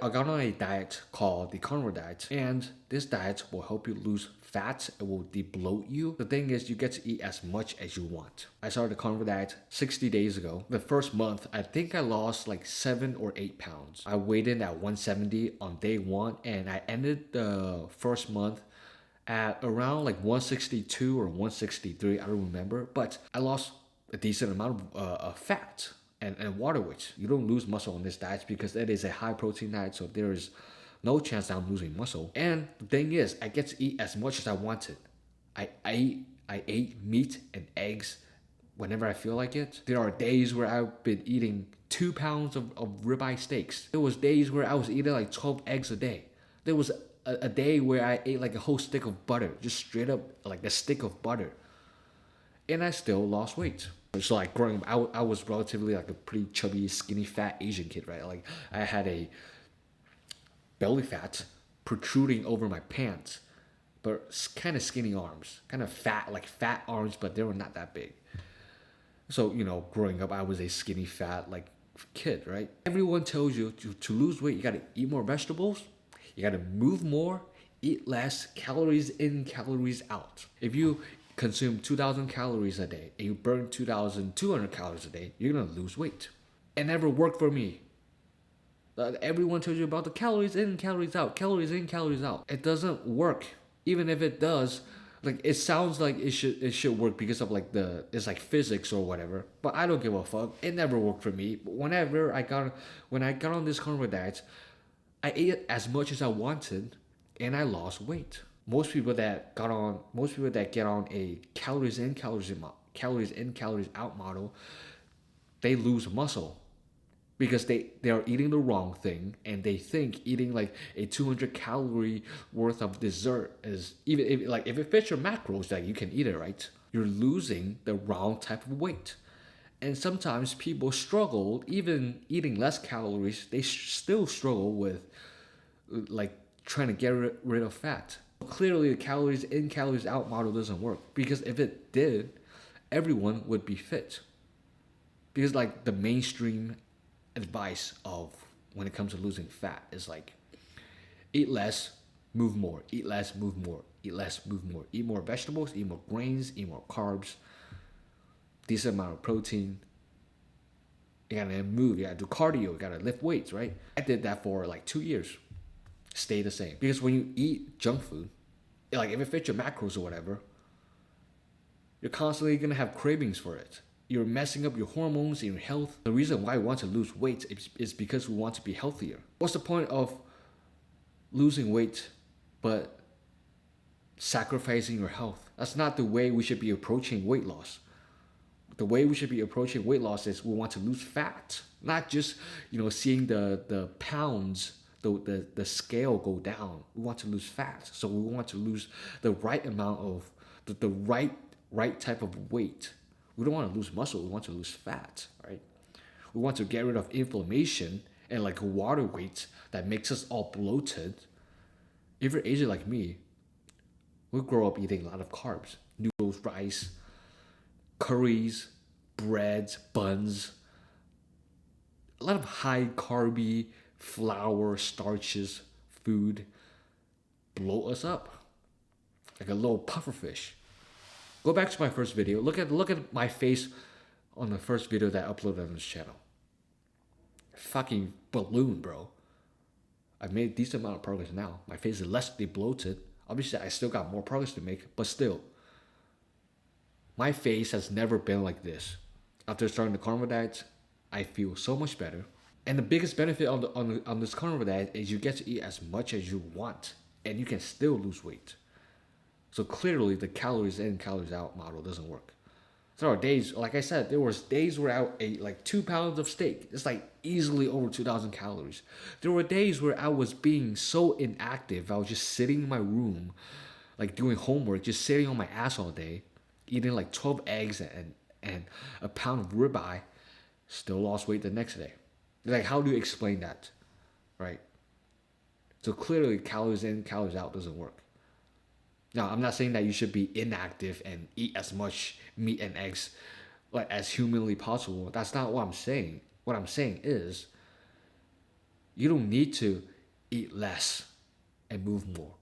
I got on a diet called the carnivore diet, and this diet will help you lose fat. It will de-bloat you. The thing is, you get to eat as much as you want. I started the carnivore diet 60 days ago. The first month, I think I lost like 7 or 8 pounds. I weighed in at 170 on day one, and I ended the first month at around like 162 or 163. I don't remember, but I lost a decent amount of fat and water weight. You don't lose muscle on this diet because it is a high protein diet, so there is no chance that I'm losing muscle. And the thing is, I get to eat as much as I wanted. I ate meat and eggs whenever I feel like it. There are days where I've been eating 2 pounds of ribeye steaks. There was days where I was eating like 12 eggs a day. There was a day where I ate like a whole stick of butter, just straight up like a stick of butter, and I still lost weight. So like growing up, I was relatively like a pretty chubby, skinny, fat Asian kid, right? Like I had a belly fat protruding over my pants, but kind of skinny arms, kind of fat, like fat arms, but they were not that big. So growing up, I was a skinny, fat like kid, right? Everyone tells you to lose weight, you gotta eat more vegetables, you gotta move more, eat less, calories in, calories out. If you consume 2,000 calories a day and you burn 2,200 calories a day, you're gonna lose weight. It never worked for me. Everyone tells you about the calories in, calories out, calories in, calories out. It doesn't work. Even if it does, like it sounds like it should work because of like it's like physics or whatever. But I don't give a fuck. It never worked for me. When I got on this carnivore diet, I ate as much as I wanted, and I lost weight. Most people that get on a calories in, calories out model, they lose muscle because they are eating the wrong thing, and they think eating like a 200 calorie worth of dessert is, even if it fits your macros, that you can eat it, right? You're losing the wrong type of weight. And sometimes people struggle even eating less calories, they still struggle with like trying to get rid of fat. Clearly the calories in, calories out model doesn't work, because if it did, everyone would be fit. Because like the mainstream advice of when it comes to losing fat is like eat less, move more, eat less, move more, eat less, move more, eat more vegetables, eat more grains, eat more carbs, decent amount of protein. You gotta move, you gotta do cardio, you gotta lift weights, right? I did that for like 2 years. Stay the same. Because when you eat junk food, like if it fits your macros or whatever, you're constantly gonna have cravings for it. You're messing up your hormones and your health. The reason why we want to lose weight is because we want to be healthier. What's the point of losing weight but sacrificing your health? That's not the way we should be approaching weight loss. The way we should be approaching weight loss is we want to lose fat, not just seeing the pounds, the scale go down. We want to lose fat, so we want to lose the right amount of the right type of weight. We don't want to lose muscle, we want to lose fat, right? We want to get rid of inflammation and like water weight that makes us all bloated. If you're Asian like me, we grow up eating a lot of carbs, noodles, rice, curries, breads, buns, a lot of high carby, flour, starches, food blow us up like a little pufferfish. Go back to my first video. Look at my face on the first video that I uploaded on this channel. Fucking balloon, bro. I've made a decent amount of progress now. My face is less bloated. Obviously, I still got more progress to make, but still, my face has never been like this. After starting the carnivore diet, I feel so much better. And the biggest benefit on this carnivore diet is you get to eat as much as you want, and you can still lose weight. So clearly, the calories in, calories out model doesn't work. There are days, like I said, there was days where I ate like 2 pounds of steak. It's like easily over 2,000 calories. There were days where I was being so inactive. I was just sitting in my room, like doing homework, just sitting on my ass all day, eating like 12 eggs and a pound of ribeye, still lost weight the next day. Like, how do you explain that, right? So clearly, calories in, calories out doesn't work. Now, I'm not saying that you should be inactive and eat as much meat and eggs like as humanly possible. That's not what I'm saying. What I'm saying is You don't need to eat less and move more.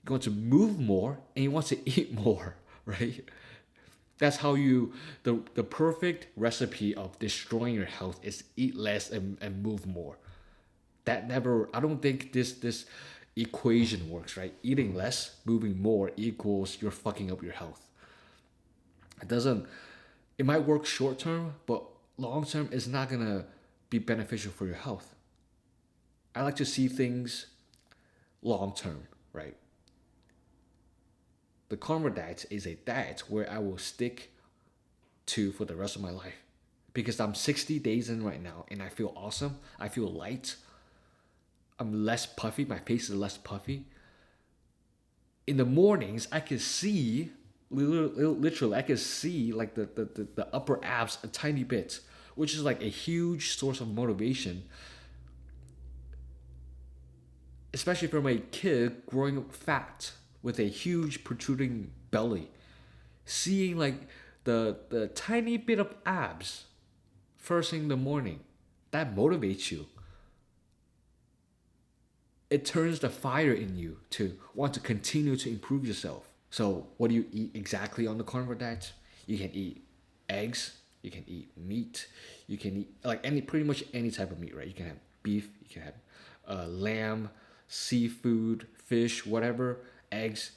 You want to move more and you want to eat more, right? That's how you the perfect recipe of destroying your health is eat less and move more. That never I don't think this equation works, right? Eating less, moving more equals you're fucking up your health. It doesn't it might work short term, but long term it's not gonna be beneficial for your health. I like to see things long term, right? The carnivore diet is a diet where I will stick to for the rest of my life. Because I'm 60 days in right now and I feel awesome. I feel light. I'm less puffy. My face is less puffy. In the mornings, I can see, literally, I can see like the upper abs a tiny bit, which is like a huge source of motivation, especially from a kid growing up fat with a huge protruding belly. Seeing like the tiny bit of abs first thing in the morning, that motivates you. It turns the fire in you to want to continue to improve yourself. So, what do you eat exactly on the carnivore diet? You can eat eggs, you can eat meat, you can eat like any pretty much any type of meat, right? You can have beef, you can have lamb, seafood, fish, whatever, eggs,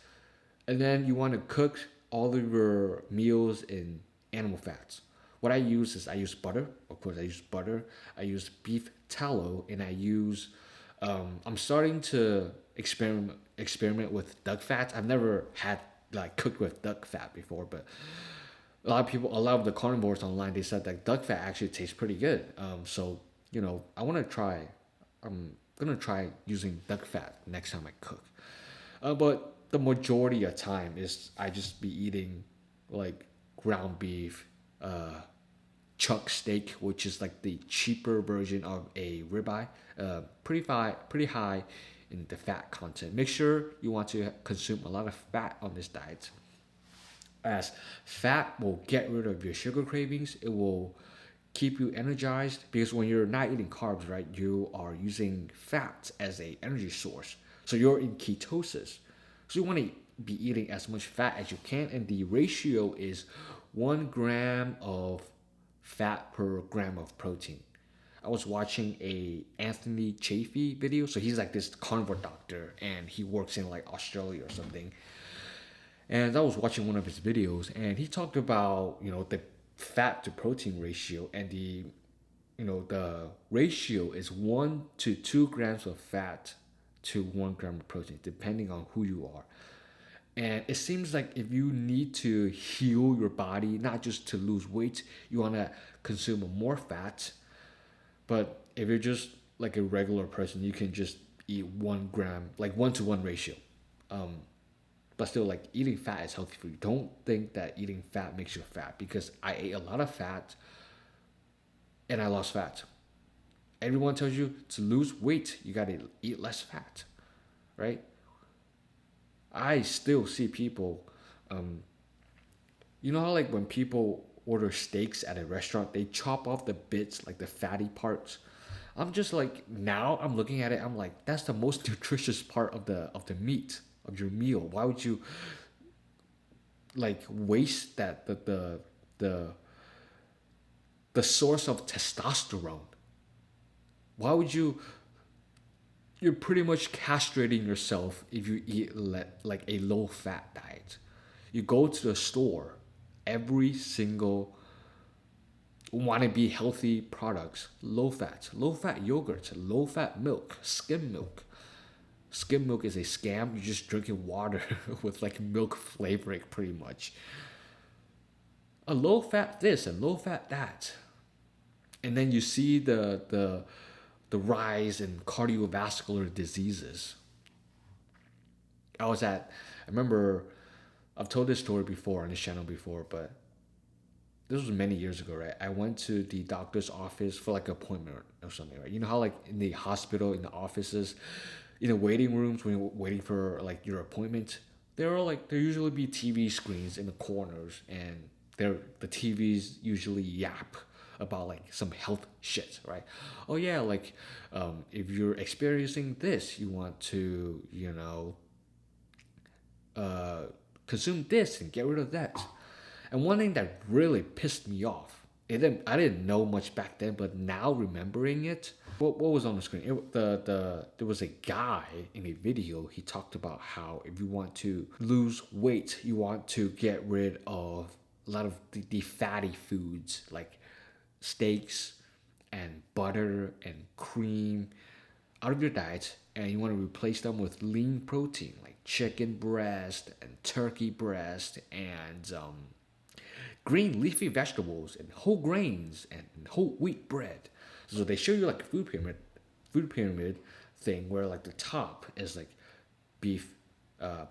and then you want to cook all of your meals in animal fats. What I use is I use butter. Of course, I use butter. I use beef tallow, and I use. I'm starting to experiment with duck fat. I've never had like cooked with duck fat before, but a lot of the carnivores online, they said that duck fat actually tastes pretty good. So I want to try. I'm gonna try using duck fat next time I cook. But the majority of time is I just be eating like ground beef, chuck steak, which is like the cheaper version of a ribeye. Pretty high in the fat content. Make sure you want to consume a lot of fat on this diet, as fat will get rid of your sugar cravings. It will keep you energized because when you're not eating carbs, right, you are using fat as a energy source. So you're in ketosis. So you want to be eating as much fat as you can, and the ratio is 1 gram of fat per gram of protein. I was watching a Anthony Chaffee video. So he's like this carnivore doctor, and he works in like Australia or something. And I was watching one of his videos, and he talked about the fat to protein ratio, and the ratio is 1 to 2 grams of fat to 1 gram of protein, depending on who you are. And it seems like if you need to heal your body, not just to lose weight, you want to consume more fat. But if you're just like a regular person, you can just eat 1 gram, like 1 to 1 ratio. Um, but still, like eating fat is healthy for you. Don't think that eating fat makes you fat, because I ate a lot of fat and I lost fat. Everyone tells you to lose weight, you gotta eat less fat, right? I still see people, um, how like when people order steaks at a restaurant, they chop off the bits, like the fatty parts. I'm just like, now I'm looking at it, I'm like, that's the most nutritious part of the meat of your meal. Why would you like waste that the the source of testosterone? Why would you're pretty much castrating yourself if you eat like a low fat diet. You go to the store, every single wannabe healthy products, low fat yogurt, low fat milk, skim milk. Skim milk is a scam. You're just drinking water with like milk flavoring pretty much. A low fat this and low fat that. And then you see the rise in cardiovascular diseases. I remember I've told this story before on this channel before, but this was many years ago, right? I went to the doctor's office for like an appointment or something, right? You know how like in the hospital, in the offices, in the waiting rooms when you're waiting for like your appointment, there usually be TV screens in the corners, and the TVs usually yap about like some health shit, right? Oh yeah, like if you're experiencing this, you want to, uh, consume this and get rid of that. And one thing that really pissed me off, I didn't know much back then, but now remembering it, what was on the screen? There was a guy in a video. He talked about how if you want to lose weight, you want to get rid of a lot of the fatty foods like steaks and butter and cream out of your diet, and you want to replace them with lean protein like chicken breast and turkey breast and green leafy vegetables and whole grains and whole wheat bread. So they show you like a food pyramid thing where like the top is like beef,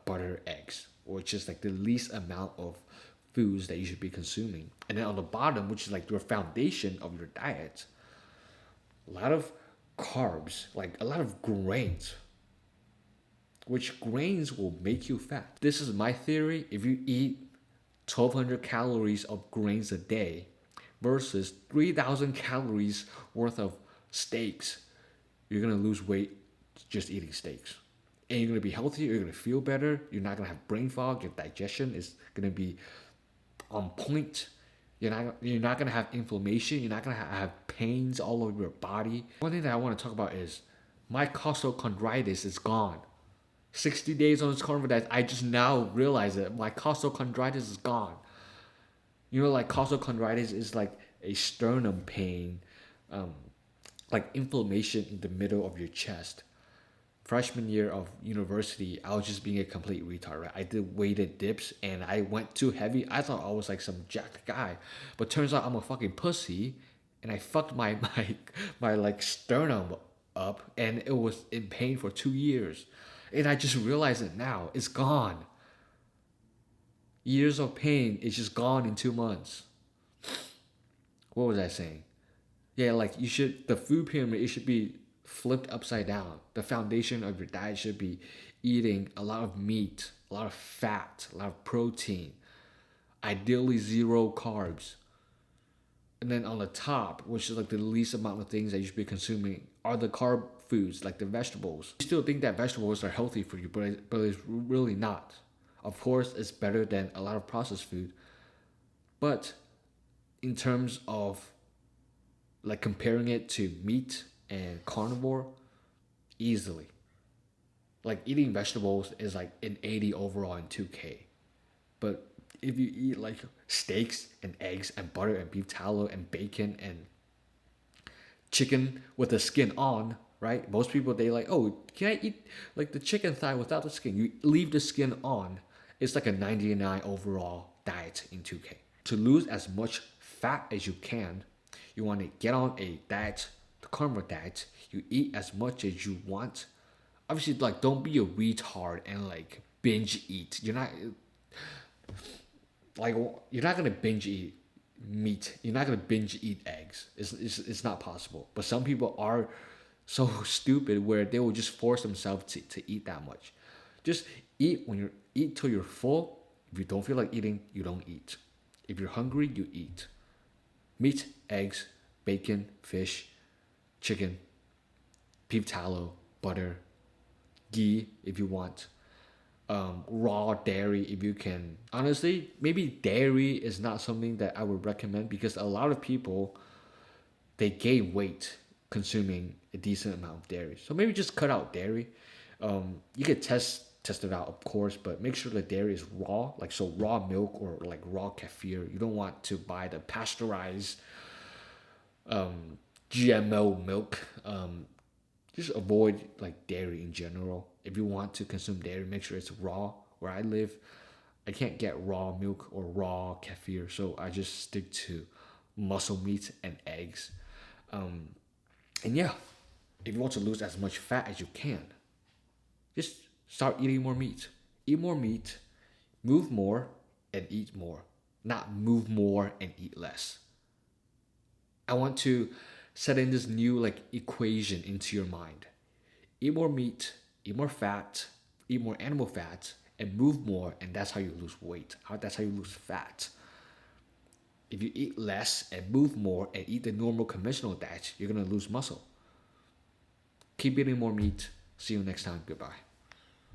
butter, eggs, which is like the least amount of foods that you should be consuming. And then on the bottom, which is like your foundation of your diet, a lot of carbs, like a lot of grains, which grains will make you fat. This is my theory. If you eat 1,200 calories of grains a day versus 3,000 calories worth of steaks, you're gonna lose weight just eating steaks. And you're gonna be healthier, you're gonna feel better, you're not gonna have brain fog, your digestion is gonna be on point. You're not gonna have inflammation, you're not gonna have pains all over your body. One thing that I want to talk about is my costochondritis is gone. 60 days on this carnivore diet, I just now realize that my costochondritis is gone. Like costochondritis is like a sternum pain, like inflammation in the middle of your chest. Freshman year of university, I was just being a complete retard, right? I did weighted dips and I went too heavy. I thought I was like some jacked guy, but turns out I'm a fucking pussy, and I fucked my like sternum up, and it was in pain for 2 years. And I just realized it now. It's gone. Years of pain is just gone in 2 months. What was I saying? Yeah, like the food pyramid, it should be flipped upside down. The foundation of your diet should be eating a lot of meat, a lot of fat, a lot of protein, ideally zero carbs. And then on the top, which is like the least amount of things that you should be consuming, are the carb foods, like the vegetables. You still think that vegetables are healthy for you, but it's really not. Of course, it's better than a lot of processed food. But in terms of like comparing it to meat and carnivore, easily. Like eating vegetables is like an 80 overall in 2K. But if you eat like steaks and eggs and butter and beef tallow and bacon and chicken with the skin on, right? Most people, they like, oh, can I eat like the chicken thigh without the skin? You leave the skin on. It's like a 99 overall diet in 2K. To lose as much fat as you can, you want to get on a diet, the carnivore diet. You eat as much as you want. Obviously, like, don't be a retard and like binge eat. You're not gonna binge eat meat. You're not gonna binge eat eggs. It's not possible. But some people are so stupid where they will just force themselves to eat that much. Just eat till you're full. If you don't feel like eating, you don't eat. If you're hungry, you eat. Meat, eggs, bacon, fish, chicken, beef tallow, butter, ghee if you want. Raw dairy if you can. Honestly, maybe dairy is not something that I would recommend because a lot of people, they gain weight consuming a decent amount of dairy. So maybe just cut out dairy. You could test it out, of course, but make sure the dairy is raw, like so raw milk or like raw kefir. You don't want to buy the pasteurized GMO milk. Just avoid like dairy in general. If you want to consume dairy, make sure it's raw. Where I live, I can't get raw milk or raw kefir, so I just stick to muscle meat and eggs. And yeah, if you want to lose as much fat as you can, just start eating more meat. Eat more meat, move more, and eat more. Not move more and eat less. I want to set in this new like equation into your mind. Eat more meat, eat more fat, eat more animal fat, and move more, and that's how you lose weight. That's how you lose fat. If you eat less and move more and eat the normal conventional diet, you're gonna lose muscle. Keep eating more meat. See you next time. Goodbye.